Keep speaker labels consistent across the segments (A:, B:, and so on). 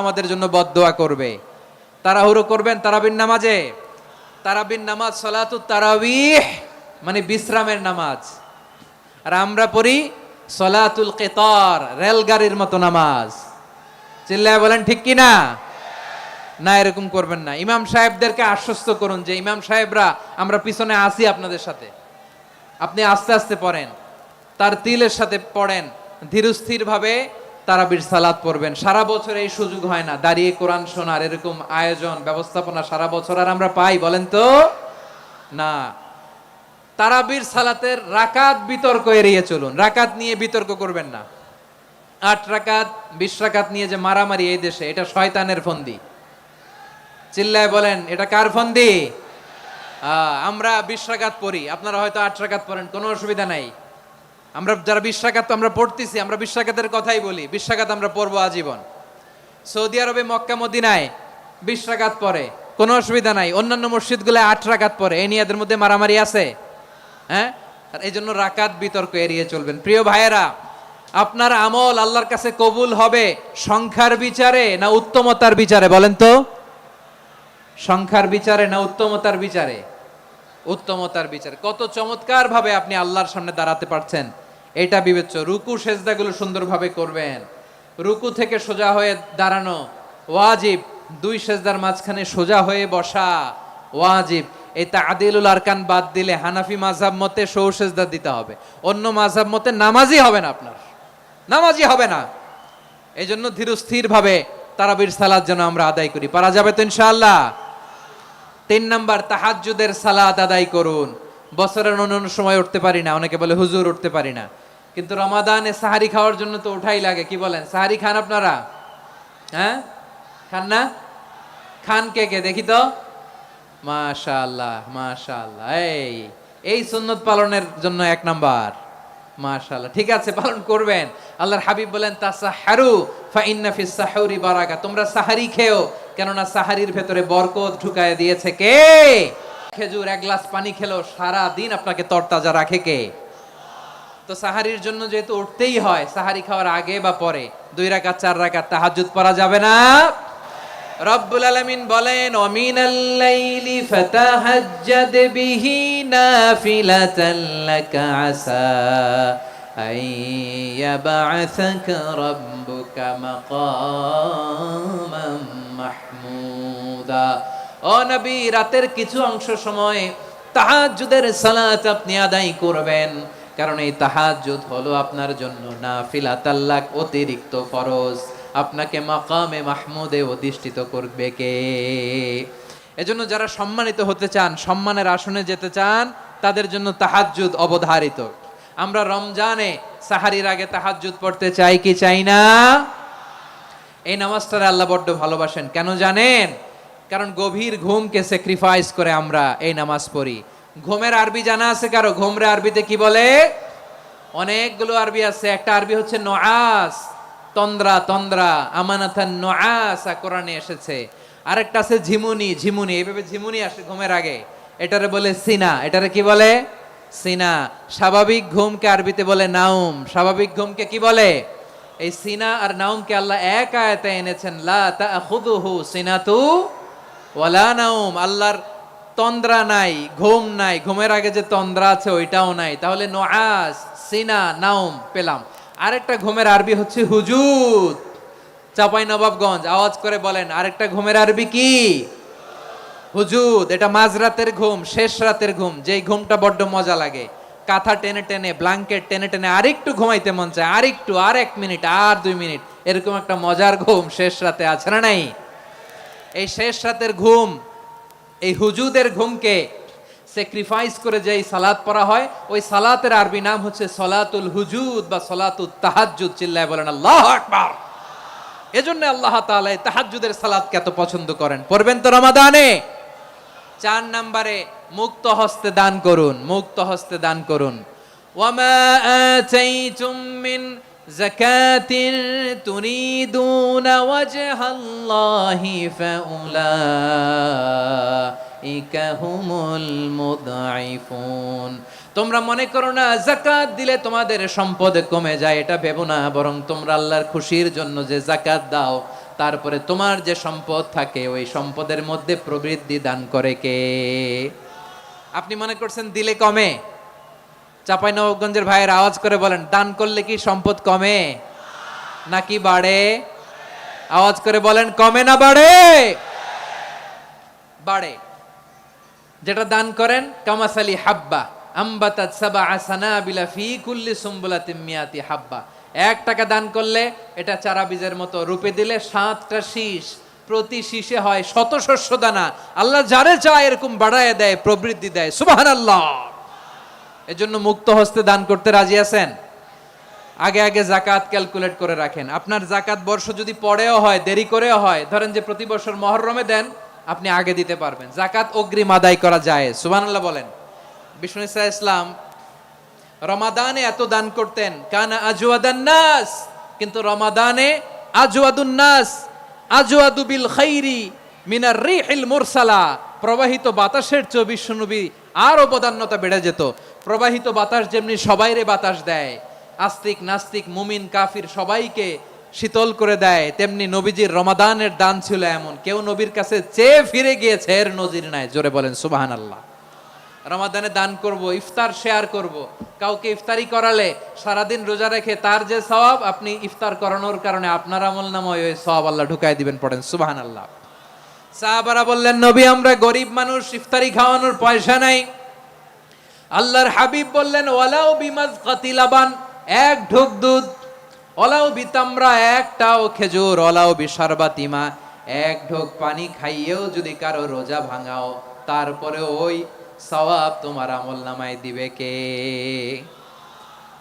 A: আমাদের জন্য বদদোয়া করবে। তাড়াহুড়ো করবেন তারাবির নামাজে। তারাবির নামাজ সালাতুত তারাবিহ মানে বিশ্রামের নামাজ। আর আমরা পড়ি সালাতুল কিতার, রেলগাড়ির মতো নামাজ। চিল্লায় বলেন ঠিক কি না? না, এরকম করবেন না। ইমাম সাহেবদেরকে আশ্বস্ত করুন যে ইমাম সাহেবরা আমরা পিছনে আসি আপনাদের সাথে, আপনি আস্তে আস্তে পড়েন, তার তিলের সাথে পড়েন, ধীরস্থির ভাবে তারাবির সালাত পড়বেন। সারা বছর এই সুযোগ হয় না দাঁড়িয়ে কোরআন শোনার, এরকম আয়োজন ব্যবস্থাপনা সারা বছর আর আমরা পাই বলেন তো না। তারাবির সালাতের রাকাত বিতর্ক এড়িয়ে চলুন, রাকাত নিয়ে বিতর্ক করবেন না। 8 রাকাত 20 রাকাত নিয়ে যে মারামারি এই দেশে, এটা শয়তানের ফন্দি। চিল্লায় বলেন এটা কার ফন্দি? আমরা 20 রাকাত পড়ি, আপনারা হয়তো 8 রাকাত পড়েন, কোনো অসুবিধা নাই। আমরা যারা 20 রাকাত আমরা পড়তেছি, আমরা 20 রাকাতের কথাই বলি, 20 রাকাত আমরা পড়বো আজীবন। সৌদি আরবে মক্কা মদিনায় 20 রাকাত পড়ে, কোনো অসুবিধা নাই। অন্যান্য মসজিদগুলোয় 8 রাকাত পড়ে, এই নিয়ে এদের মধ্যে মারামারি আছে? হ্যাঁ, আর এই জন্য রাকাত বিতর্ক এড়িয়ে চলবেন। প্রিয় ভাইয়েরা, আপনার আমল আল্লাহর কাছে কবুল হবে সংখ্যার বিচারে না উত্তমতার বিচারে বলেন তো? সংখ্যার বিচারে না উত্তমতার বিচারে? উত্তমতার বিচারে। কত চমৎকার ভাবে আপনি আল্লাহর সামনে দাঁড়াতে পারছেন এটা বিবেচ্য। রুকু সেজদাগুলো সুন্দরভাবে করবেন, রুকু থেকে সোজা হয়ে দাঁড়ানো ওয়াজিব, 2 সেজদার মাঝখানে সোজা হয়ে বসা ওয়াজিব। এই তাদিলুল আরকান বাদ দিলে হানাফি মাযহাব মতে সৌ সেজদা দিতে হবে, অন্য মাযহাব মতে নামাজই হবে না, আপনার নামাজই হবে না। এই জন্য ধীরস্থির ভাবে তারাবির সালাত যেন আমরা আদায় করি। পারা যাবে তো ইনশাআল্লাহ? 3 নাম্বার, তাহাজ্জুদের সালাত আদায় করুন। বছরের অন্য সময় উঠতে পারি না, অনেকে বলে হুজুর উঠতে পারি না, কিন্তু রমাদানে সাহারি খাওয়ার জন্য তো উঠাই লাগে। কি বলেন, সাহারি খান আপনারা? হ্যাঁ, খান না? খান কে কে দেখি তো? মাশাআল্লাহ মাশাআল্লাহ। এই সুন্নত পালনের জন্য 1 নাম্বার। মাশাআল্লাহ, ঠিক আছে, পালন করবেন। আল্লাহর হাবিব বলেন তাসাহারু ফা ইন্না ফিস সাহুরি বারাকা, তোমরা সাহারি খেও, কেননা সাহারির ভেতরে বরকত ঢুকায় দিয়েছে কে? খেজুর 1 গ্লাস পানি খেলেও সারা দিন আপনাকে তরতাজা রাখে কে? তো সাহারির জন্য যেহেতু উঠতেই হয়, সাহারি খাওয়ার আগে বা পরে 2 রাকাত 4 রাকাত তাহাজ্জুদ পড়া যাবে না? রব্বুল আলামিন বলেন ওয়ামিনাল লাইলি ফাতাহাজ্জাদ বিহি নাফিলাতান লাকা আসা আইয়াবা'সাকা রাব্বুকা মাকামান মাহমুদা। ও নবী, রাতের কিছু অংশ সময় তাহাজ্জুদের সালাত আপনি আদায় করবেন, কারণ এই তাহাজ্জুদ হলো আপনার জন্য নাফিলাতাল লাক, অতিরিক্ত ফরজ। আপনাকে মাকামে মাহমুদে অধিষ্ঠিত করবে কে? এজন্য যারা সম্মানিত হতে চান, সম্মানের আসনে যেতে চান, তাদের জন্য তাহাজ্জুদ অবধারিত। আমরা রমজানে সাহারির আগে তাহাজ্জুদ পড়তে চাই কি চাই না? এই নামাজটারে আল্লাহ বড্ড ভালোবাসেন, কেন জানেন? কারণ গভীর ঘুমকে স্যাক্রিফাইস করে আমরা এই নামাজ পড়ি। ঘুমের আরবি জানা আছে কারো? ঘুমরে আরবিতে কি বলে? অনেকগুলো আরবি আছে। একটা আরবি হচ্ছে নুআস, তন্দ্রা, তন্দ্রা, আমানাতান নুআসা কোরআনে এসেছে। আরেকটা আছে ঝিমুনি, ঝিমুনি, এইভাবে ঝিমুনি আসে ঘুমের আগে, এটারে বলে সিনা। এটারে কি বলে? সিনা। স্বাভাবিক ঘুমকে আরবিতে বলে নাউম। স্বাভাবিক ঘুমকে কি বলে? এই সিনা আর নাউমকে আল্লাহ এক আয়াতে এনেছেন, লা তাখুযুহু সিনাতু ওয়ালা নাউম। আল্লাহর তন্দ্রা নাই, ঘুম নাই, ঘুমের আগে যে তন্দ্রা আছে ওইটাও নাই। তাহলে নুআস, সিনা, নাউম পেলাম। আরেকটা ঘুমের আরবি হচ্ছে হুজুদ। চাঁপাইনবাবগঞ্জ আওয়াজ করে বলেন, আরেকটা ঘুমের আরবি কি? হুজুদ। এটা মাঝরাতের ঘুম, শেষ রাতের ঘুম, যেই ঘুমটা বড্ড মজা লাগে। কাঁথা টেনে টেনে, ব্ল্যাঙ্কেট টেনে টেনে আরেকটু ঘুমাইতে মন চায়, আরেকটু, আর 1 মিনিট, আর 2 মিনিট, এরকম একটা মজার ঘুম শেষ রাতে আছে না নাই? এই শেষ রাতের ঘুম, এই হুজুদের ঘুমকে স্যাক্রিফাইস করে যেই সালাত পড়া হয়, ওই সালাতের আরবি নাম হচ্ছে সলাতুল হুজুদ বা সলাতুত তাহাজ্জুদ। চিল্লায় বলেন আল্লাহু আকবার। এজন্য আল্লাহ তাআলা এই তাহাজ্জুদের সালাতকে এত পছন্দ করেন। পড়বেন তো রমাদানে? 4 নম্বরে মুক্ত হস্তে দান করুন, মুক্ত হস্তে দান করুন। ওয়ামা আতাইতুম মিন যাকাতিন তুরিদুনা ওয়াজহাল্লাহি ফাউলাইকা হুমুল মুদঈফুন। তোমরা মনে করো না যাকাত দিলে তোমাদের সম্পদ কমে যায়, এটা ভেবো না, বরং তোমরা আল্লাহর খুশির জন্য যে যাকাত দাও তারপরে তোমার যে সম্পদ থাকে ওই সম্পদের মধ্যে প্রবৃদ্ধি দান করে কে? আপনি মনে করছেন দিলে কমে? চাঁপাইনবাবগঞ্জের ভাইয়ের আওয়াজ করে বলেন, দান করলে কি সম্পদ কমে নাকি বাড়ে? আওয়াজ করে বলেন, কমে না বাড়ে? বাড়ে। যেটা দান করেন, কামাসালি হাব্বা আম্বাতাত সাবআ সানাবিলা ফি কুল্লি সুমবুলাতিন মিয়াতি হাব্বা। 1 টাকা দান করলে এটা চারা বীজের মতো, রূপে দিলে 7টা শীষ, প্রতি শীষে হয় শত শস্য দানা। আল্লাহ যারে চায় এরকম বাড়ায় দেয়, প্রবৃদ্ধি দেয়। সুবহানাল্লাহ। এজন্য মুক্ত হস্তে দান করতে রাজি আছেন? আগে আগে জাকাত ক্যালকুলেট করে রাখেন। আপনার জাকাত বর্ষ যদি পরেও হয়, দেরি করেও হয়, ধরেন যে প্রতি বছর মুহররমে দেন, আপনি আগে দিতে পারবেন। জাকাত অগ্রিম আদায় করা যায়। সুবহানাল্লাহ বলেন। বিষ্ণু ইসা ইসলাম রমাদানে এত দান করতেন, কানা আজওয়াদান নাস, কিন্তু রমাদানে আজওয়াদুন নাস আজওয়াদু বিল খাইরি মিনার রিহিল মুরসালা। প্রবাহিত বাতাসের চেয়ে বিশ্বনবী আরো বদান্যতা বেড়ে যেত। প্রবাহিত বাতাস যেমনি সবাইরে বাতাস দেয়, আস্তিক নাস্তিক মুমিন কাফির সবাইকে শীতল করে দেয়, তেমনি নবীজির রমাদানের দান ছিল এমন, কেউ নবীর কাছে চেয়ে ফিরে গিয়েছে এর নজির নাই। জোরে বলেন সুবহানাল্লাহ। রমাদানে দান করব, ইফতার শেয়ার করব। কাউকে ইফতারি করালে সারাদিন রোজা রেখে তার যে সওয়াব, আপনি ইফতার করানোর কারণে আপনার আমলনামায় ওই সওয়াব আল্লাহ ঢুকায় দিবেন। পড়েন সুবহানাল্লাহ। সাহাবারা বললেন, নবী আমরা গরিব মানুষ, ইফতারি খাওয়ানোর পয়সা নাই। আল্লাহর হাবিব বললেন, ওয়ালাউ বিমাজকাতি লাবান, 1 ঢোক দুধ, ওয়ালাউ বিতামরা, 1টাও খেজুর, ওয়ালাউ বিশারবাতিমা, 1 ঢোক পানি খাইয়েও যদি কারো রোজা ভাঙাও, তারপরে ওই সওয়াব তোমার আমলনামায় দিবে কে?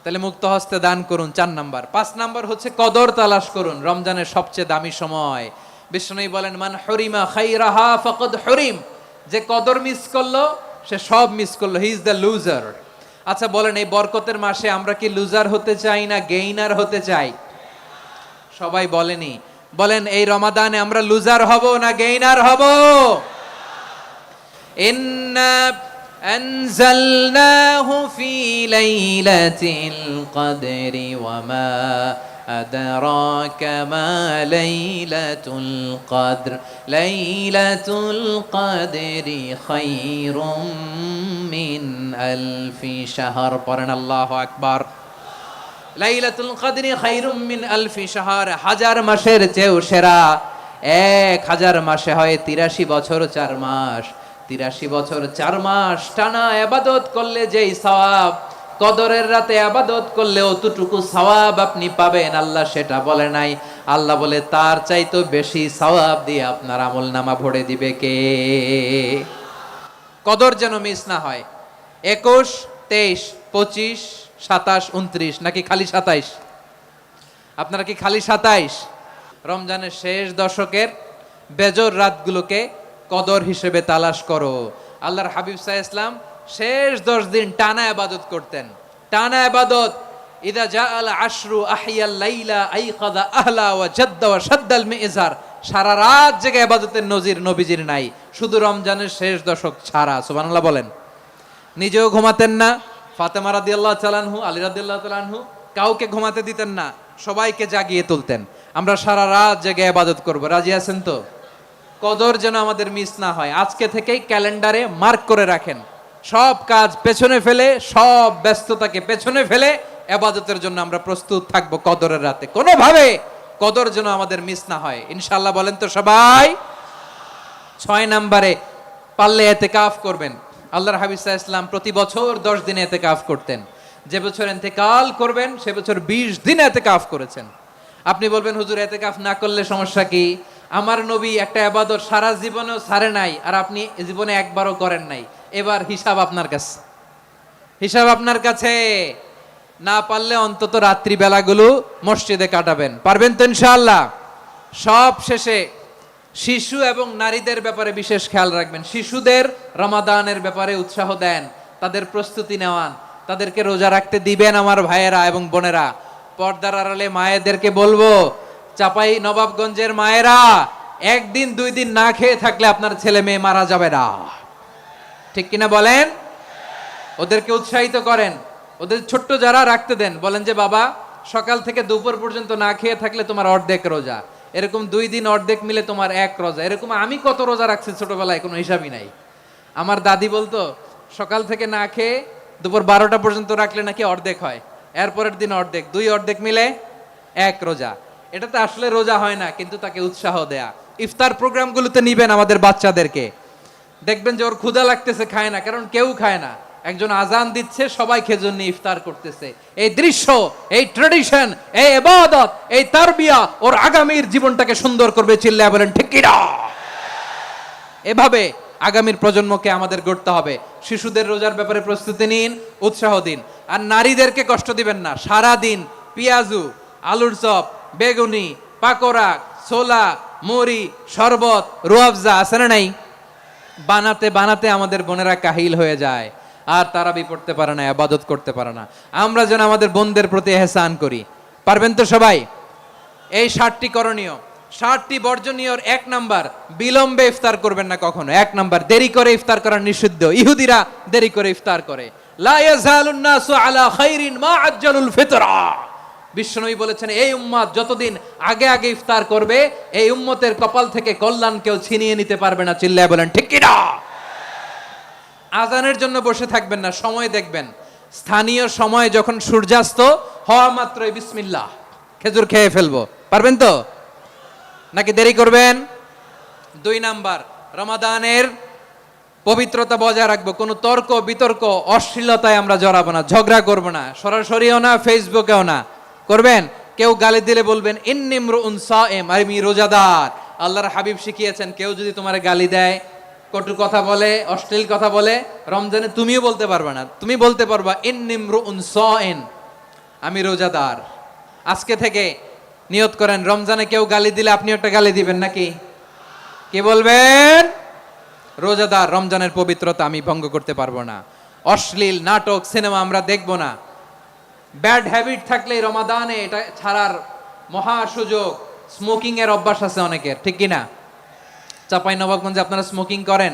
A: তাহলে মুক্ত হস্তে দান করুন, 4 নাম্বার। 5 নাম্বার হচ্ছে কদর তালাশ করুন। রমজানের সবচেয়ে দামি সময়। বিষ্ণু বলেন, মান হরিমা খাইরাহা ফাকাদ হরিম, যে কদর মিস করলো সে সব মিস করলো, হি ইজ দ্য লুজার। আচ্ছা বলেন, এই বরকতের মাসে আমরা কি লুজার হতে চাই না গেইনার হতে চাই? সবাই বলেনি, বলেন এই রমাদানে আমরা লুজার হব না গেইনার হব? ইন্না আনজালনাহু ফি লাইলাতিল কদরি ওয়া মা আদরাকা মা লাইলাতুল কদর লাইলাতুল কদরি খায়রুম মিন আলফি শাহর। পড়েন আল্লাহু আকবার। লাইলাতুল কদরি খায়রুম মিন আলফি শাহর, 1000 মাসের চেয়েও সেরা। 1000 মাসে হয় 83 বছর 4 মাস। 83 বছর 4 মাস টানা ইবাদত করলে যেই সওয়াব, কদরের রাতে ইবাদত করলে অতটুকু সওয়াব আপনি পাবেন, আল্লাহ সেটা বলে নাই। আল্লাহ বলে তার চাইতে বেশি সওয়াব দিয়ে আপনার আমলনামা ভরে দিবে কে? কদর যেন মিস না হয়। 21, 23, 25, 27, 29 নাকি খালি 27? আপনারা কি খালি 27? রমজানের শেষ দশকের বেজর রাতগুলোকে কদর হিসেবে তালাশ করো। আল্লাহর হাবিব সাল্লাল্লাহু আলাইহি ওয়াসাল্লাম শেষ 10 দিন টানা ইবাদত করতেন, টানা ইবাদত। ইদা জাআল আশরু আহিয়াল লাইলা আইকাযা আহলা ওয়া জাদ্দা ওয়া শাদ্দাল মিজার। সারা রাত জেগে ইবাদতের নজির নবীজির নাই, শুধু রমজানের শেষ দশক ছাড়া। সুবহানাল্লাহ বলেন। নিজেও ঘুমাতেন না। ফাতেমা রাদিয়াল্লাহু তাআলা আনহু, আলী রাদিয়াল্লাহু তাআলা আনহু কাউকে ঘুমাতে দিতেন না, সবাইকে জাগিয়ে তুলতেন। আমরা সারা রাত জেগে ইবাদত করব। রাজি আছেন তো? কদর যেন আমাদের মিস না হয়। আজকে থেকেই ক্যালেন্ডারে মার্ক করে রাখেন, সব কাজ পেছনে ফেলে, সব ব্যস্ততাকে পেছনে ফেলে ইবাদতের জন্য আমরা প্রস্তুত থাকব কদরের রাতে। কোনোভাবে কদর যেন আমাদের মিস না হয়, ইনশাআল্লাহ। বলেন তো সবাই। 6 নম্বরে পারলে ইতিকাফ করবেন। আল্লাহর হাবিব সাল্লাল্লাহু আলাইহি ওয়াসাল্লাম প্রতি বছর 10 দিন ইতিকাফ করতেন। যে বছর ইন্তেকাল করবেন সে বছর 20 দিন ইতিকাফ করেছেন। আপনি বলবেন, হুজুর ইতিকাফ না করলে সমস্যা কি? আমার নবী একটা ইবাদত সারা জীবনেও ছাড়ে নাই, আর আপনি জীবনে একবারও করেন নাই। এবার হিসাব আপনার কাছে, হিসাব আপনার কাছে। না পারলে অন্তত রাত্রি বেলাগুলো মসজিদে কাটাবেন। পারবেন তো ইনশাআল্লাহ? সব শেষে শিশু এবং নারীদের ব্যাপারে বিশেষ খেয়াল রাখবেন। শিশুদের রমাদানের ব্যাপারে উৎসাহ দেন, তাদের প্রস্তুতি নেওয়ান, তাদেরকে রোজা রাখতে দিবেন। আমার ভাইয়েরা এবং বোনেরা, পর্দার আড়ালে মায়েদেরকে বলবো, চাপাই নবাবগঞ্জের মায়েরা, 1 দিন 2 দিন না খেয়ে থাকলে আপনার ছেলে মেয়ে মারা যাবে না। ঠিক কিনা বলেন? ওদেরকে উৎসাহিত করেন, ওদের ছোট্ট যারা রাখতে দেন, বলেন যে বাবা সকাল থেকে দুপুর পর্যন্ত না খেয়ে থাকলে তোমার অর্ধেক রোজা। এরকম 2 দিন অর্ধেক মিলে তোমার 1 রোজা। এরকম আমি কত রোজা রাখছি ছোটবেলায় কোনো হিসাবই নাই। আমার দাদি বলতো সকাল থেকে না খেয়ে দুপুর 12টা পর্যন্ত রাখলে নাকি অর্ধেক হয়, এরপরের দিন অর্ধেক, 2 অর্ধেক মিলে 1 রোজা। এটা তো আসলে রোজা হয় না, কিন্তু তাকে উৎসাহ দেয়া। ইফতার প্রোগ্রামগুলোতে নিবেন আমাদের বাচ্চাদেরকে, দেখবেন যে ওর ক্ষুধা লাগতেছে, খায় না, কারণ কেউ খায় না, একজন আজান দিচ্ছে, সবাই খেজুর নিয়ে ইফতার করতেছে। এই দৃশ্য, এই ট্রেডিশন, এই ইবাদত, এই তারবিয়া ওর আগামীর জীবনটাকে সুন্দর করবে। চিল্লায়া বলেন ঠিক কি না? এভাবে আগামীর প্রজন্মকে আমাদের গড়তে হবে। শিশুদের রোজার ব্যাপারে প্রস্তুতি নিন, উৎসাহ দিন। আর নারীদেরকে কষ্ট দিবেন না। সারা দিন পেঁয়াজু, আলুর চপ, বেগুনি, পাকোড়া, ছোলা, মুড়ি, শরবত, রুয়াবজা আছে না নাই, বানাতে বানাতে আমাদের বোনেরা কাহিল হয়ে যায়, আর তারাবি পড়তে পারে না, ইবাদত করতে পারে না। আমরা যেন আমাদের বোনদের প্রতি ইহসান করি। পারবেন তো সবাই? এই 7টি করণীয়, 7টি বর্জনীয়। 1 নাম্বার, বিলম্বে ইফতার করবেন না কখনো। 1 নাম্বার, দেরি করে ইফতার করা নিষিদ্ধ। ইহুদিরা দেরি করে ইফতার করে। লা ইয়াজালুন নাসু আলা খাইরিন মা আজ্জালুল ফিতরা। বিশ্বনবী বলেছেন, এই উম্মত যতদিন আগে আগে ইফতার করবে, এই উম্মতের কপাল থেকে কল্যাণ কেউ ছিনিয়ে নিতে পারবে না। চিল্লায় বলেন ঠিক কি না? আজানের জন্য বসে থাকবেন না, সময় দেখবেন। স্থানীয় সময় যখন সূর্যাস্ত হওয়া মাত্রই বিসমিল্লাহ, খেজুর খেয়ে ফেলবো। পারবেন তো নাকি দেরি করবেন? 2 নাম্বার, রমাদানের পবিত্রতা বজায় রাখবো। কোনো তর্ক বিতর্ক অশ্লীলতায় আমরা জড়াবো না, ঝগড়া করবো না, সরাসরিও না, ফেসবুকেও না। করবেন কেউ গালি দিলে বলবেন ইন্নিমরুন সায়েম, আমি রোজাদার। আল্লাহর হাবিব শিখিয়েছেন, কেউ যদি তোমার গালি দেয়, কটু কথা বলে, অশ্লীল কথা বলে, রমজানে তুমিও বলতে পারবে না। তুমি বলতে পারবা ইন্নিমরুন সায়েম, আমি রোজাদার। আজকে থেকে নিয়ত করেন, রমজানে কেউ গালি দিলে আপনি একটা গালি দিবেন নাকি? কি বলবেন? রোজাদার, রমজানের পবিত্রতা আমি ভঙ্গ করতে পারবো না। অশ্লীল নাটক, সিনেমা আমরা দেখবো না। ব্যাড হ্যাবিট থাকলে রমাদানে এটা ছাড়ার মহা সুযোগ। স্মোকিং এর অভ্যাস আছে অনেকের, ঠিক কিনা? চাঁপাইনবাবগঞ্জে আপনারা স্মোকিং করেন?